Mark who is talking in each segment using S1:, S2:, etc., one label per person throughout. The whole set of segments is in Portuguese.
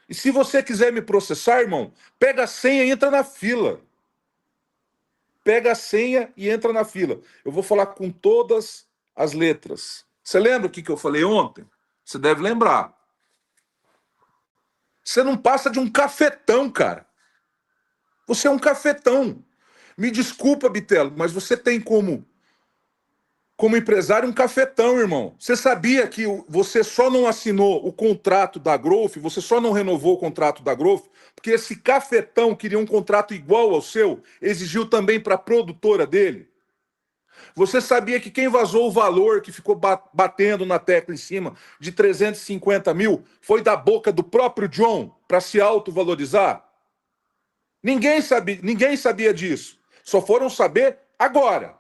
S1: E se você quiser me processar, irmão, pega a senha e entra na fila. Pega a senha e entra na fila. Eu vou falar com todas as letras. Você lembra o que eu falei ontem? Você deve lembrar. Você não passa de um cafetão, cara. Você é um cafetão. Me desculpa, Bitelo, mas você tem como empresário um cafetão, irmão. Você sabia que você só não assinou o contrato da Growth, você só não renovou o contrato da Growth, porque esse cafetão queria um contrato igual ao seu, exigiu também para a produtora dele? Você sabia que quem vazou o valor, que ficou batendo na tecla em cima, de 350 mil, foi da boca do próprio John para se autovalorizar? Ninguém sabia disso. Só foram saber agora.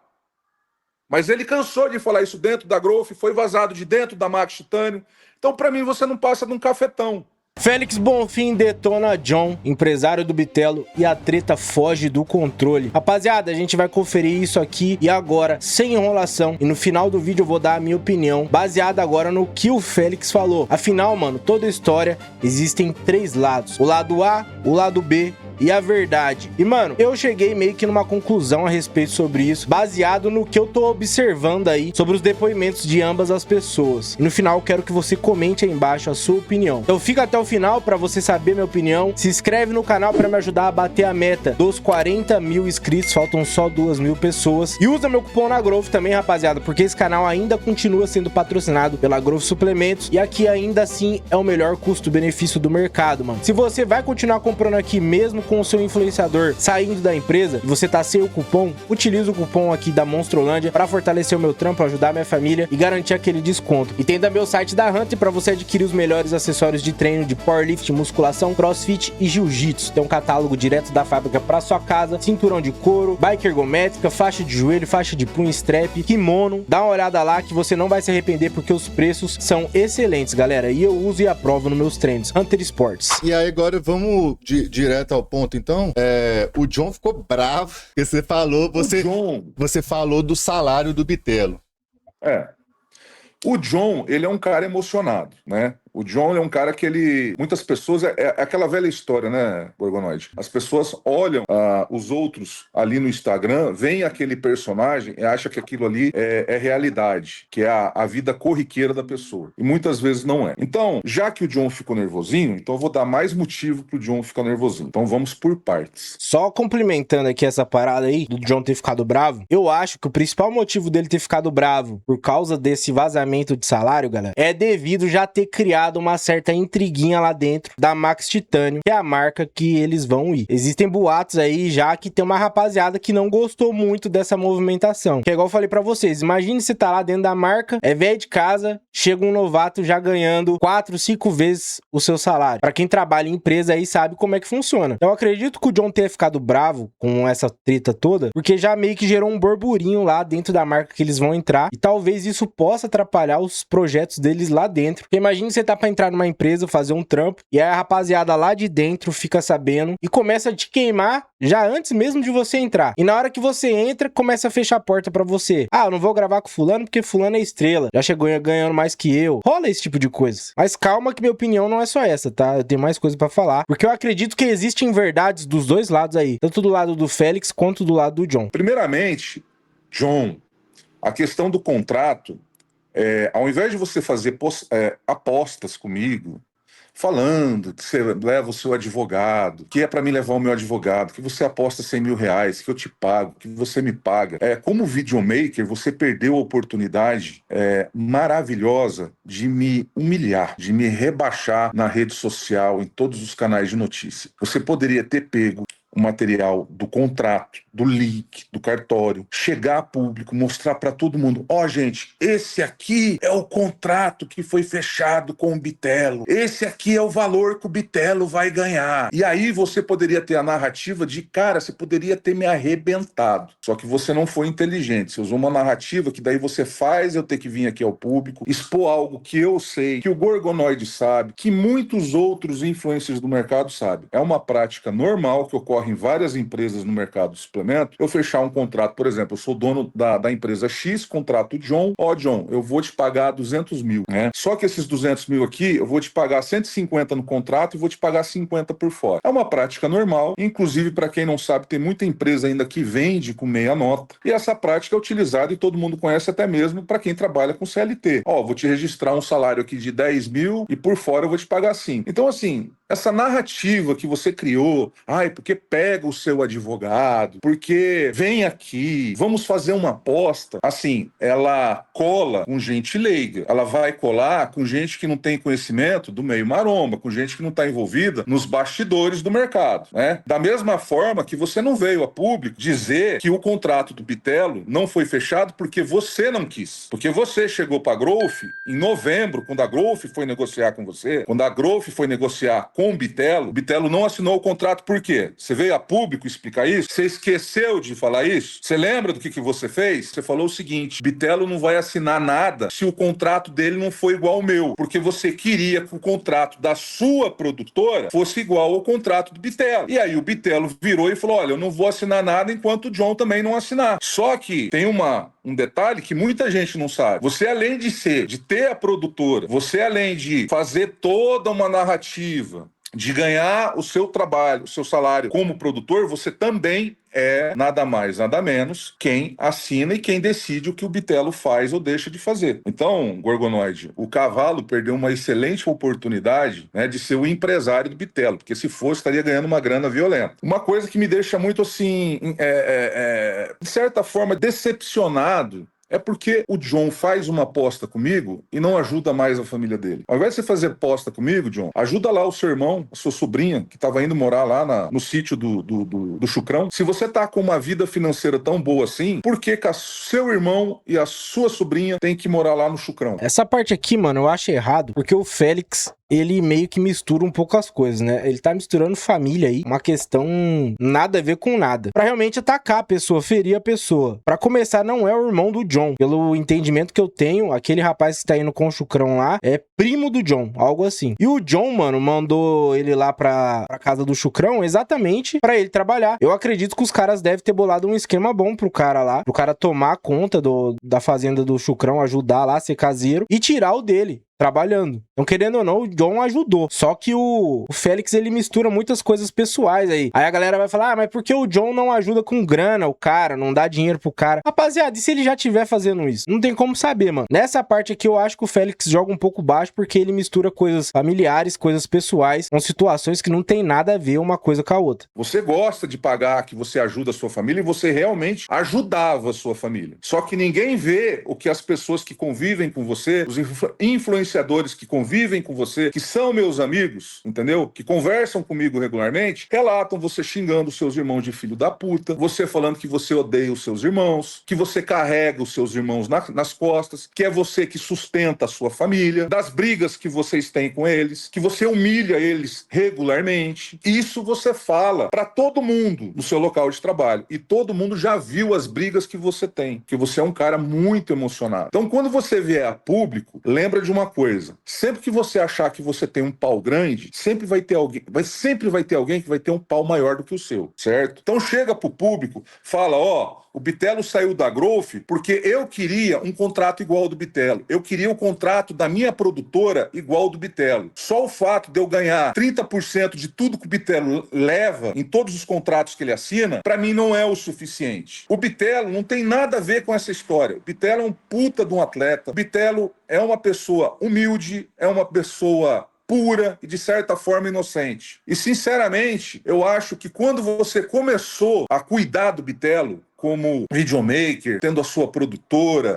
S1: Mas ele cansou de falar isso dentro da Growth, foi vazado de dentro da Max Titânio. Então, para mim, você não passa de um cafetão.
S2: Félix Bonfim detona John, empresário do Bitelo, e a treta foge do controle. Rapaziada, a gente vai conferir isso aqui e agora, sem enrolação. E no final do vídeo eu vou dar a minha opinião, baseada agora no que o Félix falou. Afinal, mano, toda história existem 3 lados. O lado A, o lado B e a verdade. E, mano, eu cheguei meio que numa conclusão a respeito sobre isso, baseado no que eu tô observando aí sobre os depoimentos de ambas as pessoas. E no final, eu quero que você comente aí embaixo a sua opinião. Então fica até o final pra você saber minha opinião. Se inscreve no canal pra me ajudar a bater a meta dos 40 mil inscritos. Faltam só 2.000 pessoas. E usa meu cupom na Growth também, rapaziada, porque esse canal ainda continua sendo patrocinado pela Growth Suplementos. E aqui ainda assim é o melhor custo-benefício do mercado, mano. Se você vai continuar comprando aqui mesmo com o seu influenciador saindo da empresa e você tá sem o cupom, utiliza o cupom aqui da Monstrolândia para fortalecer o meu trampo, ajudar a minha família e garantir aquele desconto. E tem também o site da Hunter para você adquirir os melhores acessórios de treino de powerlifting, musculação, crossfit e jiu-jitsu. Tem um catálogo direto da fábrica para sua casa, cinturão de couro, bike ergométrica, faixa de joelho, faixa de punho, strap, kimono. Dá uma olhada lá que você não vai se arrepender porque os preços são excelentes, galera, e eu uso e aprovo nos meus treinos. Hunter Sports.
S3: E aí agora vamos direto ao ponto, então. O John ficou bravo, porque você falou do salário do Bitelo.
S1: O John, ele é um cara emocionado, né? O John é um cara que muitas pessoas... É aquela velha história, né, Gorgonoide? As pessoas olham os outros ali no Instagram, veem aquele personagem e acham que aquilo ali é realidade, que é a vida corriqueira da pessoa. E muitas vezes não é. Então, já que o John ficou nervosinho, então eu vou dar mais motivo pro John ficar nervosinho. Então vamos por partes.
S2: Só complementando aqui essa parada aí, do John ter ficado bravo, eu acho que o principal motivo dele ter ficado bravo por causa desse vazamento de salário, galera, é devido já ter criado uma certa intriguinha lá dentro da Max Titânio, que é a marca que eles vão ir. Existem boatos aí já que tem uma rapaziada que não gostou muito dessa movimentação. Que é igual eu falei pra vocês, imagine você tá lá dentro da marca, é velho de casa, chega um novato já ganhando 4, 5 vezes o seu salário. Pra quem trabalha em empresa aí sabe como é que funciona. Eu acredito que o John tenha ficado bravo com essa treta toda, porque já meio que gerou um burburinho lá dentro da marca que eles vão entrar, e talvez isso possa atrapalhar os projetos deles lá dentro. Porque imagine você tá pra entrar numa empresa, fazer um trampo, e aí a rapaziada lá de dentro fica sabendo e começa a te queimar já antes mesmo de você entrar. E na hora que você entra, começa a fechar a porta pra você. Ah, eu não vou gravar com fulano porque fulano é estrela, já chegou ganhando mais que eu. Rola esse tipo de coisa. Mas calma que minha opinião não é só essa, tá? Eu tenho mais coisa pra falar, porque eu acredito que existem verdades dos dois lados aí, tanto do lado do Félix quanto do lado do John.
S1: Primeiramente, John, a questão do contrato, ao invés de você fazer apostas comigo, falando que você leva o seu advogado, que é para mim levar o meu advogado, que você aposta 100 mil reais, que eu te pago, que você me paga. Como videomaker, você perdeu a oportunidade maravilhosa de me humilhar, de me rebaixar na rede social, em todos os canais de notícia. Você poderia ter pego o material do contrato, do leak, do cartório, chegar a público, mostrar para todo mundo, gente, esse aqui é o contrato que foi fechado com o Bitelo, esse aqui é o valor que o Bitelo vai ganhar. E aí você poderia ter a narrativa de, cara, você poderia ter me arrebentado. Só que você não foi inteligente, você usou uma narrativa que daí você faz eu ter que vir aqui ao público, expor algo que eu sei, que o Gorgonoide sabe, que muitos outros influencers do mercado sabem. É uma prática normal que ocorre ocorre em várias empresas no mercado de suplemento, eu fechar um contrato, por exemplo, eu sou dono da empresa X, contrato John, John, eu vou te pagar 200 mil, né? Só que esses 200 mil aqui, eu vou te pagar 150 no contrato e vou te pagar 50 por fora. É uma prática normal, inclusive para quem não sabe, tem muita empresa ainda que vende com meia nota, e essa prática é utilizada e todo mundo conhece até mesmo para quem trabalha com CLT. Vou te registrar um salário aqui de 10 mil e por fora eu vou te pagar 5. Então, assim, essa narrativa que você criou, porque pega o seu advogado, porque vem aqui, vamos fazer uma aposta, assim, ela cola com gente leiga, ela vai colar com gente que não tem conhecimento do meio maromba, com gente que não está envolvida nos bastidores do mercado, né? Da mesma forma que você não veio a público dizer que o contrato do Bitelo não foi fechado porque você não quis, porque você chegou para a Growth em novembro, quando a Growth foi negociar com você, quando a Growth foi negociar com o Bitelo não assinou o contrato por quê? Você veio a público explicar isso? Você esqueceu de falar isso? Você lembra do que você fez? Você falou o seguinte: Bitelo não vai assinar nada se o contrato dele não for igual ao meu, porque você queria que o contrato da sua produtora fosse igual ao contrato do Bitelo. E aí o Bitelo virou e falou: olha, eu não vou assinar nada enquanto o John também não assinar. Só que tem um detalhe que muita gente não sabe. Você, além de ter a produtora, você, além de fazer toda uma narrativa, de ganhar o seu trabalho, o seu salário como produtor, você também é nada mais, nada menos quem assina e quem decide o que o Bitelo faz ou deixa de fazer. Então, Gorgonoide, o Cavalo perdeu uma excelente oportunidade, né, de ser o empresário do Bitelo, porque se fosse, estaria ganhando uma grana violenta. Uma coisa que me deixa muito assim, de certa forma, decepcionado, é porque o John faz uma aposta comigo e não ajuda mais a família dele. Ao invés de você fazer aposta comigo, John, ajuda lá o seu irmão, a sua sobrinha, que estava indo morar lá no sítio do Chucrão. Se você tá com uma vida financeira tão boa assim, por que o seu irmão e a sua sobrinha têm que morar lá no Chucrão?
S2: Essa parte aqui, mano, eu acho errado, porque o Félix, ele meio que mistura um pouco as coisas, né? Ele tá misturando família aí, uma questão nada a ver com nada, pra realmente atacar a pessoa, ferir a pessoa. Pra começar, não é o irmão do John. Pelo entendimento que eu tenho, aquele rapaz que tá indo com o Chucrão lá é primo do John, algo assim. E o John, mano, mandou ele lá pra casa do Chucrão exatamente pra ele trabalhar. Eu acredito que os caras devem ter bolado um esquema bom pro cara lá, pro cara tomar conta da fazenda do Chucrão, ajudar lá, ser caseiro e tirar o dele trabalhando. Então, querendo ou não, o John ajudou. Só que o Félix, ele mistura muitas coisas pessoais aí. Aí a galera vai falar, mas por que o John não ajuda com grana, o cara, não dá dinheiro pro cara? Rapaziada, e se ele já estiver fazendo isso? Não tem como saber, mano. Nessa parte aqui, eu acho que o Félix joga um pouco baixo, porque ele mistura coisas familiares, coisas pessoais, com situações que não tem nada a ver uma coisa com a outra.
S1: Você gosta de pagar que você ajuda a sua família e você realmente ajudava a sua família. Só que ninguém vê o que as pessoas que convivem com você, os influenciadores que convivem com você, que são meus amigos, entendeu? Que conversam comigo regularmente, relatam você xingando os seus irmãos de filho da puta, você falando que você odeia os seus irmãos, que você carrega os seus irmãos nas costas, que é você que sustenta a sua família, das brigas que vocês têm com eles, que você humilha eles regularmente. Isso você fala pra todo mundo no seu local de trabalho. E todo mundo já viu as brigas que você tem, que você é um cara muito emocionado. Então, quando você vier a público, lembra de uma coisa: sempre que você achar que você tem um pau grande, sempre vai ter alguém que vai ter um pau maior do que o seu, certo? Então chega pro público, fala, o Bitelo saiu da Growth porque eu queria um contrato igual ao do Bitelo. Eu queria o contrato da minha produtora igual ao do Bitelo. Só o fato de eu ganhar 30% de tudo que o Bitelo leva em todos os contratos que ele assina, pra mim não é o suficiente. O Bitelo não tem nada a ver com essa história. O Bitelo é um puta de um atleta. O Bitelo é uma pessoa humilde, é uma pessoa pura e, de certa forma, inocente. E, sinceramente, eu acho que quando você começou a cuidar do Bitelo como videomaker, tendo a sua produtora,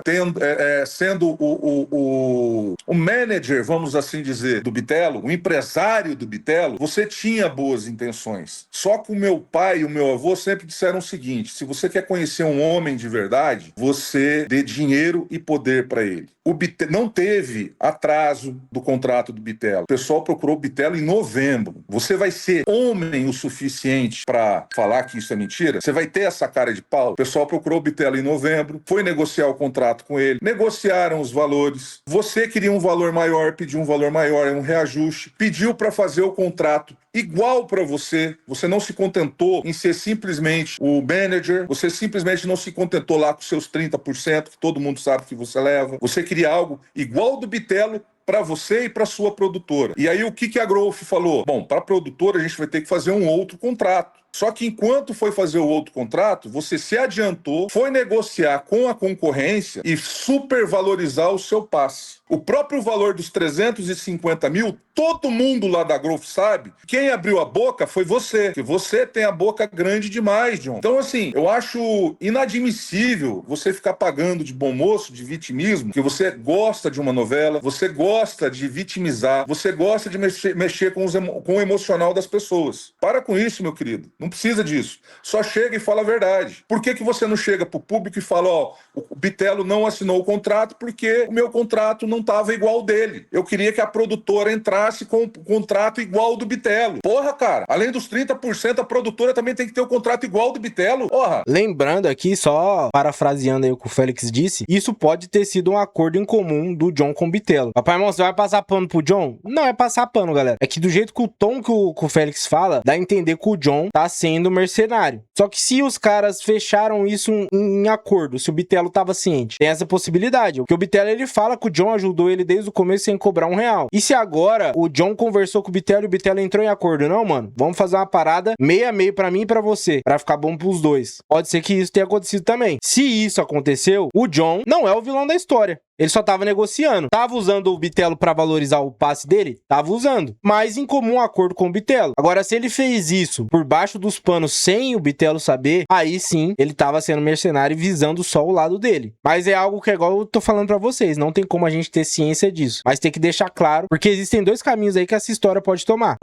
S1: sendo o manager, vamos assim dizer, do Bitelo, o empresário do Bitelo, você tinha boas intenções. Só que o meu pai e o meu avô sempre disseram o seguinte: se você quer conhecer um homem de verdade, você dê dinheiro e poder para ele. O Bitelo não teve atraso do contrato do Bitelo. O pessoal procurou o Bitelo em novembro. Você vai ser homem o suficiente para falar que isso é mentira? Você vai ter essa cara de pau O pessoal procurou o Bitelo em novembro, foi negociar o contrato com ele, negociaram os valores. Você queria um valor maior, pediu um valor maior, um reajuste, pediu para fazer o contrato igual para você. Você não se contentou em ser simplesmente o manager, você simplesmente não se contentou lá com seus 30%, que todo mundo sabe que você leva. Você queria algo igual do Bitelo para você e para sua produtora. E aí o que a Growth falou? Bom, para a produtora a gente vai ter que fazer um outro contrato. Só que enquanto foi fazer o outro contrato, você se adiantou, foi negociar com a concorrência e supervalorizar o seu passe. O próprio valor dos 350 mil, todo mundo lá da Growth sabe. Quem abriu a boca foi você, que você tem a boca grande demais, John. Então, assim, eu acho inadmissível você ficar pagando de bom moço, de vitimismo, que você gosta de uma novela, você gosta de vitimizar, você gosta de mexer com o emocional das pessoas. Para com isso, meu querido. Não precisa disso. Só chega e fala a verdade. Por que você não chega pro público e fala, ó, o Bitelo não assinou o contrato porque o meu contrato não estava igual ao dele. Eu queria que a produtora entrasse com o contrato igual ao do Bitelo. Porra, cara, além dos 30%, a produtora também tem que ter o contrato igual ao do Bitelo. Porra.
S2: Lembrando aqui, só parafraseando aí o que o Félix disse, isso pode ter sido um acordo em comum do John com o Bitelo. Papai, irmão, você vai passar pano pro John? Não é passar pano, galera. É que do jeito que o tom que o Félix fala, dá a entender que o John tá sendo mercenário. Só que se os caras fecharam isso em acordo, se o Bitelo tava ciente, tem essa possibilidade. Porque o Bitelo, ele fala que o John ajudou ele desde o começo sem cobrar R$1. E se agora o John conversou com o Bitelo e o Bitelo entrou em acordo? Não, mano, vamos fazer uma parada meio a meio pra mim e pra você, pra ficar bom pros dois. Pode ser que isso tenha acontecido também. Se isso aconteceu, o John não é o vilão da história. Ele só tava negociando. Tava usando o Bitelo pra valorizar o passe dele? Tava usando. Mas em comum acordo com o Bitelo. Agora, se ele fez isso por baixo dos panos sem o Bitelo saber, aí sim, ele tava sendo mercenário e visando só o lado dele. Mas é algo que é igual eu tô falando pra vocês. Não tem como a gente ter ciência disso. Mas tem que deixar claro, porque existem dois caminhos aí que essa história pode tomar.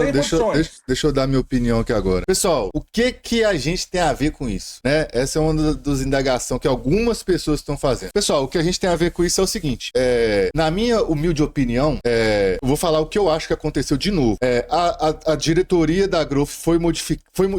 S3: Deixa eu dar minha opinião aqui agora. Pessoal, o que a gente tem a ver com isso? Né? Essa é uma das indagações que algumas pessoas estão fazendo. Pessoal, o que a gente tem a ver com isso é o seguinte. Na minha humilde opinião, eu vou falar o que eu acho que aconteceu de novo. A diretoria da Growth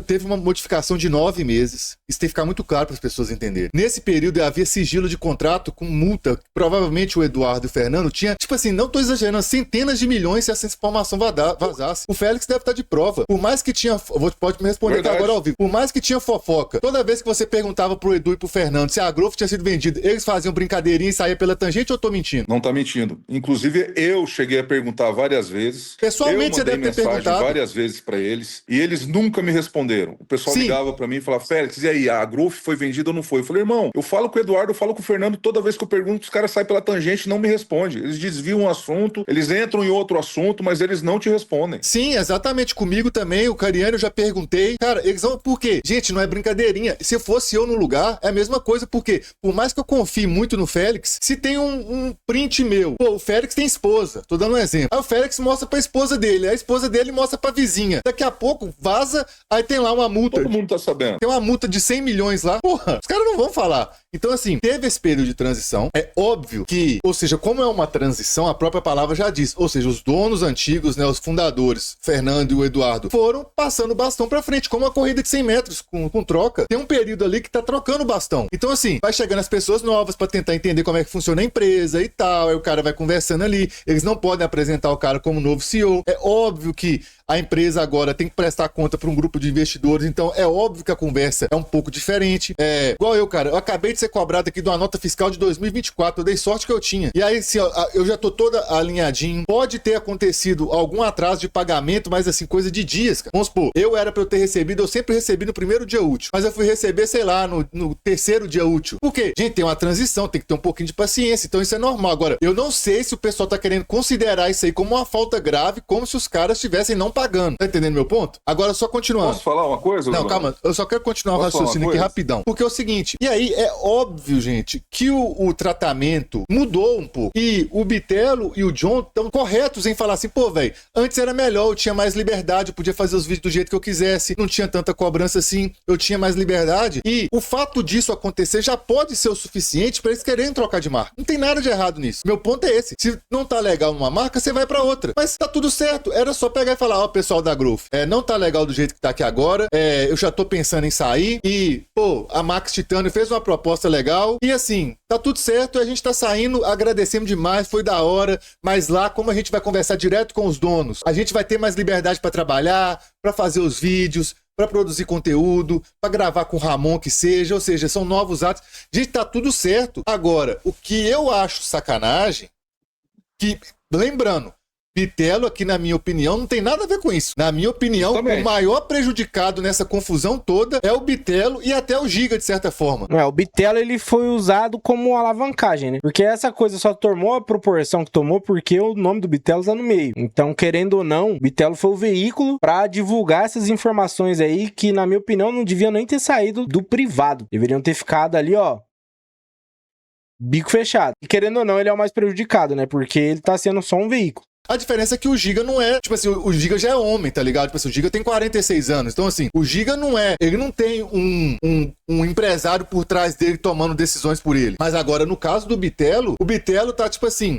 S3: teve uma modificação de 9 meses. Isso tem que ficar muito claro para as pessoas entenderem. Nesse período havia sigilo de contrato com multa. Provavelmente o Eduardo e o Fernando tinha, tipo assim, não tô exagerando, centenas de milhões se essa informação vazasse. O Félix deve estar de prova. Por mais que tinha, pode me responder aqui agora ao vivo. Por mais que tinha fofoca, toda vez que você perguntava pro Edu e pro Fernando se a Growth tinha sido vendida, eles faziam brincadeirinha e saía pela tangente, ou eu tô mentindo?
S1: Não tá mentindo. Inclusive, eu cheguei a perguntar várias vezes.
S3: Pessoalmente, você deve ter perguntado
S1: várias vezes para eles e eles nunca me responderam. O pessoal ligava para mim e falava, Félix, e aí, a Growth foi vendida ou não foi? Eu falei, irmão, eu falo com o Eduardo, eu falo com o Fernando, toda vez que eu pergunto, os caras saem pela tangente e não me respondem. Eles desviam o assunto, eles entram em outro assunto, mas eles não te respondem.
S3: Sim, exatamente. Comigo também, o Cariano, eu já perguntei. Cara, eles vão, por quê? Gente, não é brincadeirinha. Se fosse eu no lugar, é a mesma coisa, porque por mais que eu confie muito no Félix, se tem um print meu, pô, o Félix tem esposa, tô dando um exemplo. Aí o Félix mostra pra esposa dele, a esposa dele mostra pra vizinha. Daqui a pouco vaza, aí tem lá uma multa.
S1: Todo mundo tá sabendo.
S3: Tem uma multa de 100 milhões lá. Porra, os caras não vão falar. Então, assim, teve esse período de transição. É óbvio que, ou seja, como é uma transição, a própria palavra já diz. Ou seja, os donos antigos, né, os fundadores, Fernando e o Eduardo, foram passando o bastão pra frente, como uma corrida de 100 metros com troca. Tem um período ali que tá trocando o bastão. Então, assim, vai chegando as pessoas novas pra tentar entender como é que funciona a empresa e tal. Aí o cara vai conversando ali. Eles não podem apresentar o cara como novo CEO. É óbvio que a empresa agora tem que prestar conta para um grupo de investidores, então é óbvio que a conversa é um pouco diferente. Igual eu, cara, eu acabei de ser cobrado aqui de uma nota fiscal de 2024, eu dei sorte que eu tinha. E aí, assim, eu já tô toda alinhadinho. Pode ter acontecido algum atraso de pagamento, mas assim, coisa de dias, cara. Vamos supor, eu era para eu ter recebido, eu sempre recebi no primeiro dia útil, mas eu fui receber, sei lá, no terceiro dia útil. Por quê? Gente, tem uma transição, tem que ter um pouquinho de paciência, então isso é normal. Agora, eu não sei se o pessoal tá querendo considerar isso aí como uma falta grave, como se os caras estivessem não pagando. Tá entendendo meu ponto? Agora, só continuando.
S1: Posso falar uma coisa?
S3: Não, calma. Eu só quero continuar o raciocínio aqui rapidão. Porque é o seguinte, e aí é óbvio, gente, que o tratamento mudou um pouco. E o Bitelo e o John estão corretos em falar assim, pô, velho, antes era melhor, eu tinha mais liberdade, eu podia fazer os vídeos do jeito que eu quisesse, não tinha tanta cobrança assim, eu tinha mais liberdade. E o fato disso acontecer já pode ser o suficiente para eles quererem trocar de marca. Não tem nada de errado nisso. Meu ponto é esse. Se não tá legal numa marca, você vai para outra. Mas tá tudo certo. Era só pegar e falar, ó, pessoal da Growth, não tá legal do jeito que tá aqui agora, eu já tô pensando em sair e, pô, a Max Titânio fez uma proposta legal e assim, tá tudo certo, a gente tá saindo, agradecemos demais, foi da hora, mas lá, como a gente vai conversar direto com os donos, a gente vai ter mais liberdade para trabalhar, para fazer os vídeos, para produzir conteúdo, para gravar com o Ramon que seja, ou seja, são novos atos. Gente, tá tudo certo. Agora, o que eu acho sacanagem, que, lembrando, Bitelo aqui, na minha opinião, não tem nada a ver com isso. Na minha opinião, o maior prejudicado nessa confusão toda é o Bitelo e até o Giga, de certa forma.
S2: O Bitelo, ele foi usado como alavancagem, né? Porque essa coisa só tomou a proporção que tomou porque o nome do Bitelo tá no meio. Então, querendo ou não, o Bitelo foi o veículo pra divulgar essas informações aí que, na minha opinião, não deviam nem ter saído do privado. Deveriam ter ficado ali, ó, bico fechado. E querendo ou não, ele é o mais prejudicado, né? Porque ele tá sendo só um veículo.
S3: A diferença é que o Giga não é, tipo assim, o Giga já é homem, tá ligado? Tipo assim, o Giga tem 46 anos. Então, assim, o Giga não é, ele não tem um empresário por trás dele tomando decisões por ele. Mas agora, no caso do Bitelo, o Bitelo tá, tipo assim,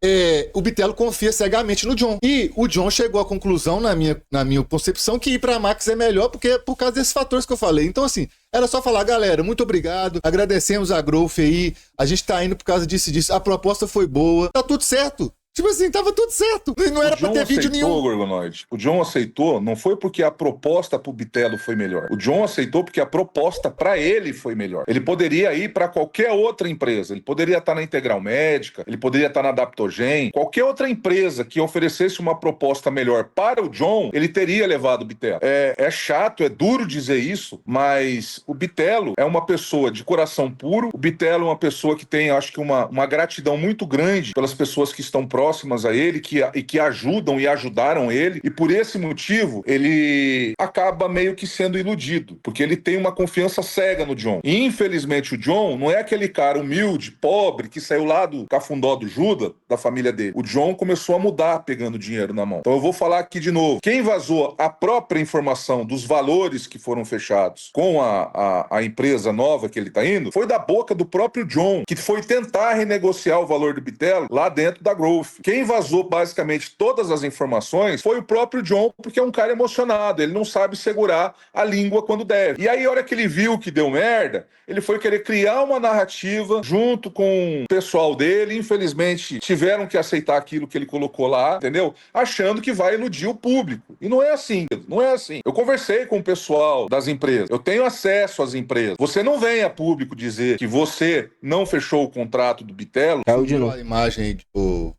S3: o Bitelo confia cegamente no John. E o John chegou à conclusão, na minha concepção, que ir pra Max é melhor por causa desses fatores que eu falei. Então, assim, era só falar, galera, muito obrigado, agradecemos a Growth aí, a gente tá indo por causa disso e disso, a proposta foi boa, tá tudo certo. Tipo assim, tava tudo certo. Não era pra ter vídeo nenhum.
S1: Gorgonoide. O John aceitou, não foi porque a proposta pro Bitelo foi melhor. O John aceitou porque a proposta pra ele foi melhor. Ele poderia ir pra qualquer outra empresa. Ele poderia estar na Integral Médica, ele poderia estar na Adaptogen. Qualquer outra empresa que oferecesse uma proposta melhor para o John, ele teria levado o Bitelo. É chato, é duro dizer isso, mas o Bitelo é uma pessoa de coração puro. O Bitelo é uma pessoa que tem, acho que, uma gratidão muito grande pelas pessoas que estão próximas a ele, que ajudam e ajudaram ele, e por esse motivo ele acaba meio que sendo iludido, porque ele tem uma confiança cega no John. E infelizmente o John não é aquele cara humilde, pobre, que saiu lá do cafundó do Judas, da família dele. O John começou a mudar pegando dinheiro na mão. Então eu vou falar aqui de novo. Quem vazou a própria informação dos valores que foram fechados com a empresa nova que ele tá indo, foi da boca do próprio John, que foi tentar renegociar o valor do Bitelo lá dentro da Growth. Quem vazou basicamente todas as informações foi o próprio John, porque é um cara emocionado, ele não sabe segurar a língua quando deve. E aí, a hora que ele viu que deu merda, ele foi querer criar uma narrativa junto com o pessoal dele. Infelizmente, tiveram que aceitar aquilo que ele colocou lá, entendeu? Achando que vai iludir o público. E não é assim, não é assim. Eu conversei com o pessoal das empresas, eu tenho acesso às empresas. Você não vem a público dizer que você não fechou o contrato do Bitelo.
S3: Caiu de novo a imagem aí, tipo...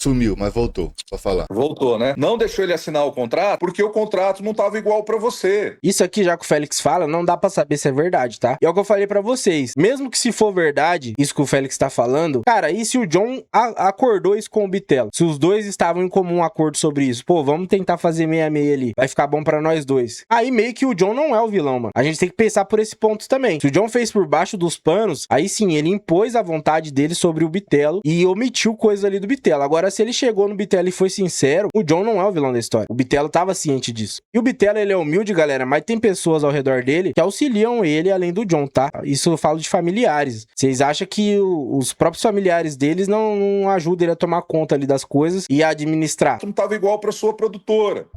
S3: Sumiu, mas voltou, só falar.
S1: Voltou, né? Não deixou ele assinar o contrato porque o contrato não estava igual pra você.
S2: Isso aqui, já que o Félix fala, não dá pra saber se é verdade, tá? E é o que eu falei pra vocês. Mesmo que se for verdade, isso que o Félix tá falando, cara, e se o John acordou isso com o Bitelo? Se os dois estavam em comum acordo sobre isso, pô, vamos tentar fazer meia-meia ali. Vai ficar bom pra nós dois. Aí meio que o John não é o vilão, mano. A gente tem que pensar por esse ponto também. Se o John fez por baixo dos panos, aí sim, ele impôs a vontade dele sobre o Bitelo e omitiu coisas ali do Bitelo. Agora, se ele chegou no Bitelo e foi sincero, o John não é o vilão da história. O Bitelo tava ciente disso. E o Bitelo, ele é humilde, galera, mas tem pessoas ao redor dele que auxiliam ele além do John, tá? Isso eu falo de familiares. Vocês acham que os próprios familiares deles não ajudam ele a tomar conta ali das coisas e a administrar?
S1: Não tava igual pra sua produtora.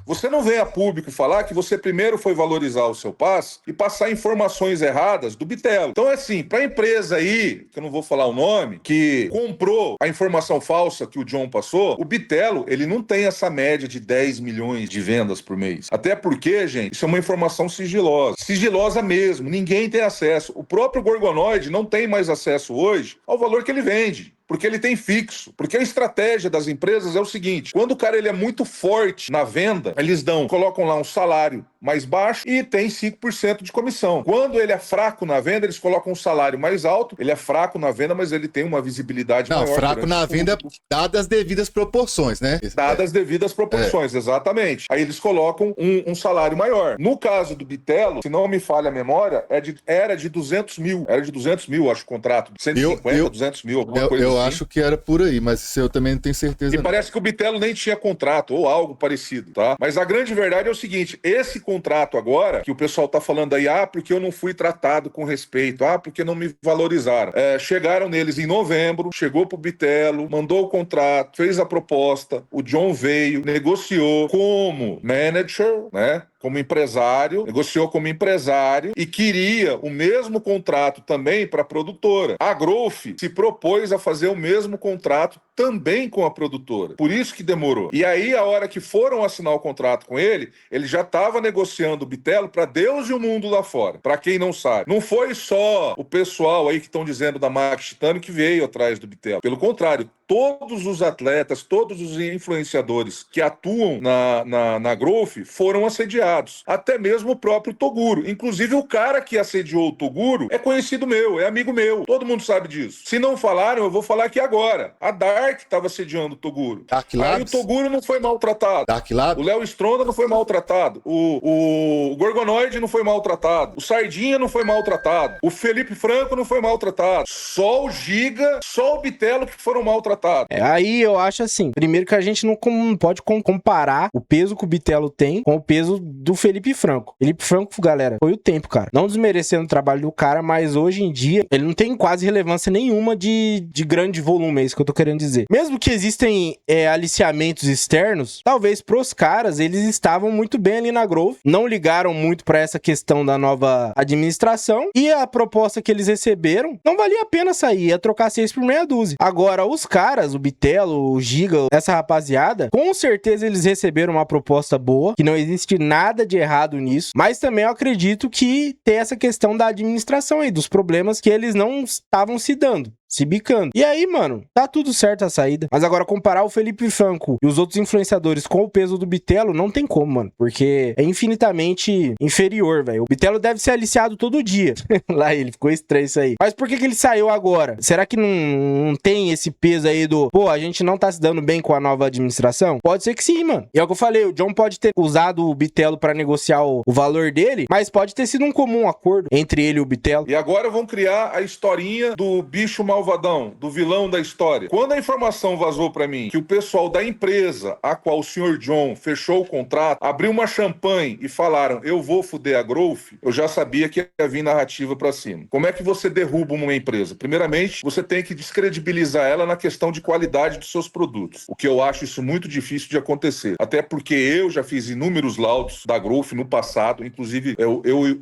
S1: Você não vem a público falar que você primeiro foi valorizar o seu passe e passar informações erradas do Bitelo. Então, assim, pra empresa aí, que eu não vou falar o nome, que comprou a informação falsa que o John passou, o Bitelo, ele não tem essa média de 10 milhões de vendas por mês. Até porque, gente, isso é uma informação sigilosa. Sigilosa mesmo, ninguém tem acesso. O próprio Gorgonoide não tem mais acesso hoje ao valor que ele vende. Porque ele tem fixo. Porque a estratégia das empresas é o seguinte: quando o cara ele é muito forte na venda, eles colocam lá um salário mais baixo e tem 5% de comissão. Quando ele é fraco na venda, eles colocam um salário mais alto, ele é fraco na venda, mas ele tem uma visibilidade
S3: Não,
S1: maior.
S3: fraco na venda, dadas as devidas proporções, né?
S1: Dadas as devidas proporções, exatamente. Aí eles colocam um salário maior. No caso do Bitelo, se não me falha a memória, era de 200 mil. Era de 200 mil, acho, o contrato. 150, 200 mil, alguma coisa assim.
S3: Eu acho que era por aí, mas isso eu também não tenho certeza.
S1: E parece que o Bitelo nem tinha contrato, ou algo parecido, tá? Mas a grande verdade é o seguinte, esse contrato agora, que o pessoal tá falando aí, porque eu não fui tratado com respeito, porque não me valorizaram. Chegaram neles em novembro, chegou pro Bitelo, mandou o contrato, fez a proposta, o John veio, negociou como manager, né? Como empresário, negociou como empresário e queria o mesmo contrato também para a produtora. A Growth se propôs a fazer o mesmo contrato também com a produtora. Por isso que demorou. E aí, a hora que foram assinar o contrato com ele já estava negociando o Bitelo para Deus e o mundo lá fora. Para quem não sabe. Não foi só o pessoal aí que estão dizendo da Max Titânio que veio atrás do Bitelo. Pelo contrário, todos os atletas, todos os influenciadores que atuam na Growth foram assediados. Até mesmo o próprio Toguro. Inclusive, o cara que assediou o Toguro é conhecido meu, é amigo meu. Todo mundo sabe disso. Se não falaram, eu vou falar aqui agora. A Dark estava assediando o Toguro. Aí o Toguro não foi maltratado. O Léo Stronda não foi maltratado. O Gorgonoide não foi maltratado. O Sardinha não foi maltratado. O Felipe Franco não foi maltratado. Só o Giga, só o Bitelo que foram maltratados.
S2: Aí eu acho assim, primeiro que a gente não pode comparar o peso que o Bitelo tem com o peso do Felipe Franco. Felipe Franco, galera, foi o tempo, cara. Não desmerecendo o trabalho do cara, mas hoje em dia ele não tem quase relevância nenhuma de grande volume, é isso que eu tô querendo dizer. Mesmo que existem aliciamentos externos, talvez pros caras, eles estavam muito bem ali na Growth, não ligaram muito pra essa questão da nova administração, e a proposta que eles receberam, não valia a pena sair, ia trocar 6 por meia dúzia. Agora, os caras, o Bitelo, o Giga, essa rapaziada, com certeza eles receberam uma proposta boa, que não existe nada de errado nisso, mas também eu acredito que tem essa questão da administração aí, dos problemas que eles não estavam se dando, se bicando. E aí, mano, tá tudo certo a saída. Mas agora, comparar o Felipe Franco e os outros influenciadores com o peso do Bitelo, não tem como, mano. Porque é infinitamente inferior, velho. O Bitelo deve ser aliciado todo dia. Lá ele, ficou estranho isso aí. Mas por que ele saiu agora? Será que não tem esse peso aí do... Pô, a gente não tá se dando bem com a nova administração? Pode ser que sim, mano. E é o que eu falei, o John pode ter usado o Bitelo pra negociar o valor dele, mas pode ter sido um comum acordo entre ele e o Bitelo.
S1: E agora vão criar a historinha do bicho malvadão, do vilão da história. Quando a informação vazou pra mim que o pessoal da empresa a qual o Sr. John fechou o contrato, abriu uma champanhe e falaram, eu vou fuder a Growth, eu já sabia que ia vir narrativa pra cima. Como é que você derruba uma empresa? Primeiramente, você tem que descredibilizar ela na questão de qualidade dos seus produtos. O que eu acho isso muito difícil de acontecer. Até porque eu já fiz inúmeros laudos da Growth no passado, inclusive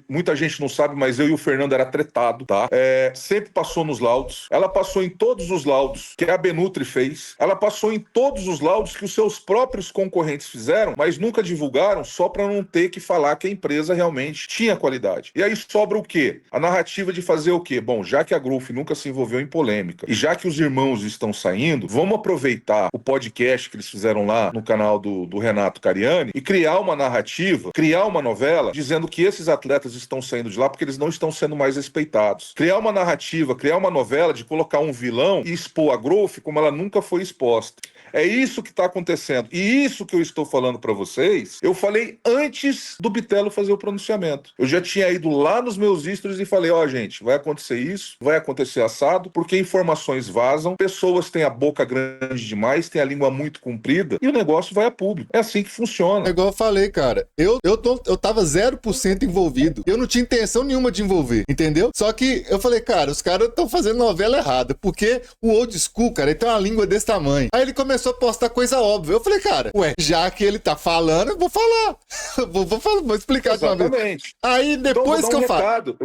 S1: muita gente não sabe, mas eu e o Fernando era tretado, tá? Sempre passou nos laudos. Ela passou em todos os laudos que a Benutri fez. Ela passou em todos os laudos que os seus próprios concorrentes fizeram, mas nunca divulgaram só para não ter que falar que a empresa realmente tinha qualidade. E aí sobra o quê? A narrativa de fazer o quê? Bom, já que a Growth nunca se envolveu em polêmica e já que os irmãos estão saindo, vamos aproveitar o podcast que eles fizeram lá no canal do Renato Cariani e criar uma narrativa, criar uma novela dizendo que esses atletas estão saindo de lá porque eles não estão sendo mais respeitados. Criar uma narrativa, criar uma novela de colocar um vilão e expor a Growth como ela nunca foi exposta. É isso que está acontecendo. E isso que eu estou falando para vocês, eu falei antes do Bitelo fazer o pronunciamento. Eu já tinha ido lá nos meus stories e falei, gente, vai acontecer isso, vai acontecer assado, porque informações vazam, pessoas têm a boca grande demais, têm a língua muito comprida e o negócio vai a público. É assim que funciona.
S3: É igual eu falei, cara. Eu tava 0% envolvido. Eu não tinha intenção nenhuma de envolver, entendeu? Só que eu falei, cara, os caras estão fazendo novela errada, porque o old school, cara, ele tem uma língua desse tamanho. Aí ele começou a postar coisa óbvia. Eu falei, cara, já que ele tá falando, eu vou falar. vou explicar de uma vez.
S1: Exatamente.
S3: Aí depois
S1: então,
S3: que eu falo.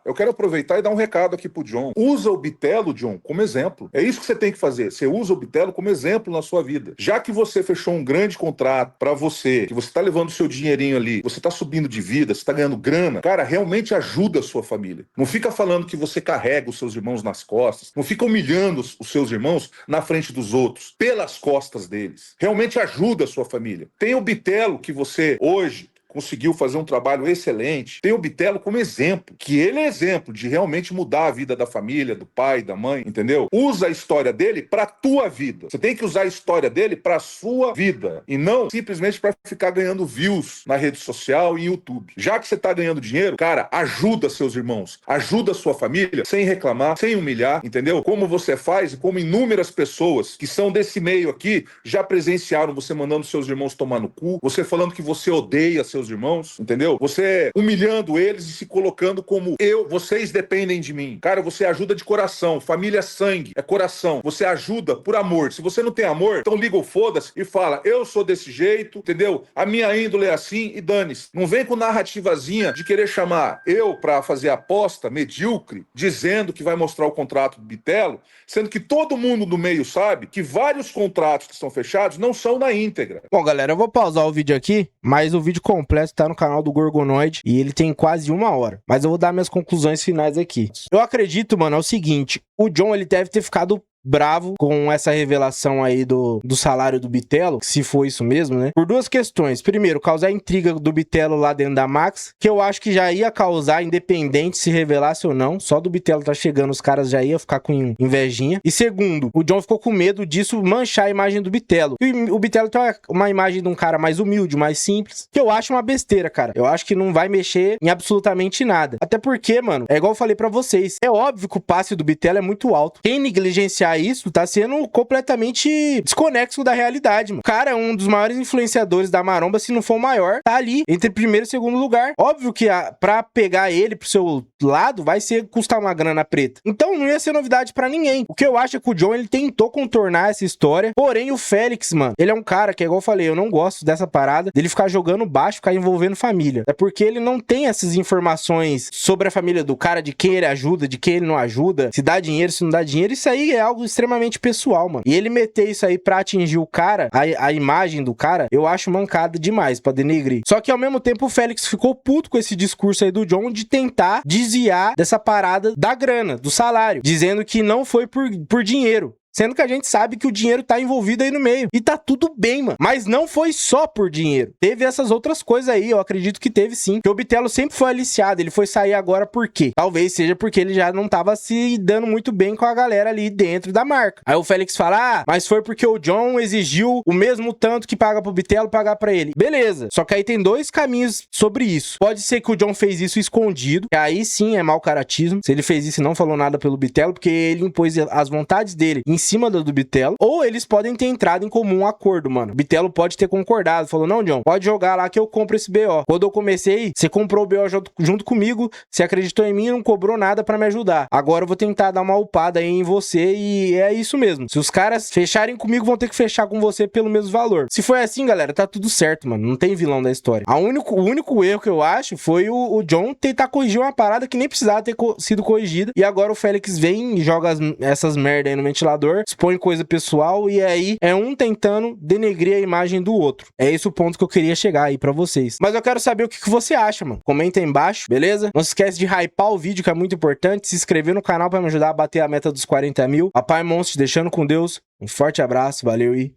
S1: Eu quero aproveitar e dar um recado aqui pro John. Usa o Bitelo, John, como exemplo. É isso que você tem que fazer. Você usa o Bitelo como exemplo na sua vida. Já que você fechou um grande contrato pra você, que você tá levando o seu dinheirinho ali, você tá subindo de vida, você tá ganhando grana, cara, realmente ajuda a sua família. Não fica falando que você carrega os seus irmãos nas costas. Não fica humilhando os seus irmãos na frente dos outros, pelas costas deles. Realmente ajuda a sua família. Tem o Bitelo que você hoje conseguiu fazer um trabalho excelente. Tem o Bitelo como exemplo, que ele é exemplo de realmente mudar a vida da família, do pai, da mãe, entendeu? Usa a história dele pra tua vida. Você tem que usar a história dele pra sua vida e não simplesmente pra ficar ganhando views na rede social e YouTube. Já que você tá ganhando dinheiro, cara, ajuda seus irmãos, ajuda a sua família sem reclamar, sem humilhar, entendeu? Como você faz e como inúmeras pessoas que são desse meio aqui já presenciaram você mandando seus irmãos tomar no cu, você falando que você odeia seus irmãos, entendeu? Você humilhando eles e se colocando como vocês dependem de mim. Cara, você ajuda de coração, família é sangue, é coração. Você ajuda por amor. Se você não tem amor, então liga o foda-se e fala, eu sou desse jeito, entendeu? A minha índole é assim e dane-se. Não vem com narrativazinha de querer chamar eu pra fazer aposta medíocre, dizendo que vai mostrar o contrato do Bitelo, sendo que todo mundo do meio sabe que vários contratos que estão fechados não são na íntegra.
S2: Bom, galera, eu vou pausar o vídeo aqui, mas o vídeo completo tá no canal do Gorgonoid e ele tem quase 1 hora. Mas eu vou dar minhas conclusões finais aqui. Eu acredito, mano, é o seguinte, o John, ele deve ter ficado bravo com essa revelação aí do salário do Bitelo, se for isso mesmo, né? Por 2 questões. Primeiro, causar intriga do Bitelo lá dentro da Max, que eu acho que já ia causar, independente se revelasse ou não. Só do Bitelo tá chegando, os caras já iam ficar com invejinha. E segundo, o John ficou com medo disso manchar a imagem do Bitelo. E o Bitelo tem uma imagem de um cara mais humilde, mais simples, que eu acho uma besteira, cara. Eu acho que não vai mexer em absolutamente nada. Até porque, mano, é igual eu falei pra vocês, é óbvio que o passe do Bitelo é muito alto. Quem negligenciar isso tá sendo completamente desconexo da realidade, mano. O cara é um dos maiores influenciadores da maromba, se não for o maior, tá ali entre primeiro e segundo lugar. Óbvio que pra pegar ele pro seu lado vai custar uma grana preta. Então não ia ser novidade pra ninguém. O que eu acho é que o John, ele tentou contornar essa história, porém o Félix, mano, ele é um cara que, igual eu falei, eu não gosto dessa parada dele ficar jogando baixo, ficar envolvendo família. É porque ele não tem essas informações sobre a família do cara, de quem ele ajuda, de quem ele não ajuda, se dá dinheiro, se não dá dinheiro. Isso aí é algo extremamente pessoal, mano. E ele meter isso aí pra atingir o cara, a imagem do cara, eu acho mancada demais pra denegrir. Só que ao mesmo tempo o Félix ficou puto com esse discurso aí do John de tentar desviar dessa parada da grana, do salário, dizendo que não foi por dinheiro. Sendo que a gente sabe que o dinheiro tá envolvido aí no meio. E tá tudo bem, mano. Mas não foi só por dinheiro. Teve essas outras coisas aí, eu acredito que teve sim. Que o Bitelo sempre foi aliciado. Ele foi sair agora por quê? Talvez seja porque ele já não tava se dando muito bem com a galera ali dentro da marca. Aí o Félix fala, mas foi porque o John exigiu o mesmo tanto que paga pro Bitelo pagar pra ele. Beleza. Só que aí tem 2 caminhos sobre isso. Pode ser que o John fez isso escondido. Que aí sim é mau caratismo. Se ele fez isso e não falou nada pelo Bitelo, porque ele impôs as vontades dele em cima do Bitelo, ou eles podem ter entrado em comum acordo, mano. O Bitelo pode ter concordado, falou, não, John, pode jogar lá que eu compro esse BO. Quando eu comecei, você comprou o BO junto comigo, você acreditou em mim e não cobrou nada pra me ajudar. Agora eu vou tentar dar uma upada aí em você e é isso mesmo. Se os caras fecharem comigo, vão ter que fechar com você pelo mesmo valor. Se foi assim, galera, tá tudo certo, mano. Não tem vilão da história. O único erro que eu acho foi o John tentar corrigir uma parada que nem precisava ter sido corrigida. E agora o Félix vem e joga essas merda aí no ventilador, expõe coisa pessoal e aí é um tentando denegrir a imagem do outro. É esse o ponto que eu queria chegar aí pra vocês. Mas eu quero saber o que você acha, mano. Comenta aí embaixo, beleza? Não se esquece de hypar o vídeo, que é muito importante. Se inscrever no canal pra me ajudar a bater a meta dos 40 mil. Papai Monstro, deixando com Deus. Um forte abraço, valeu e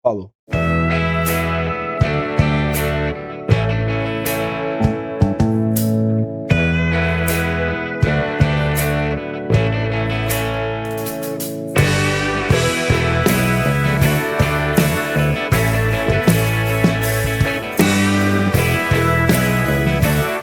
S2: falou.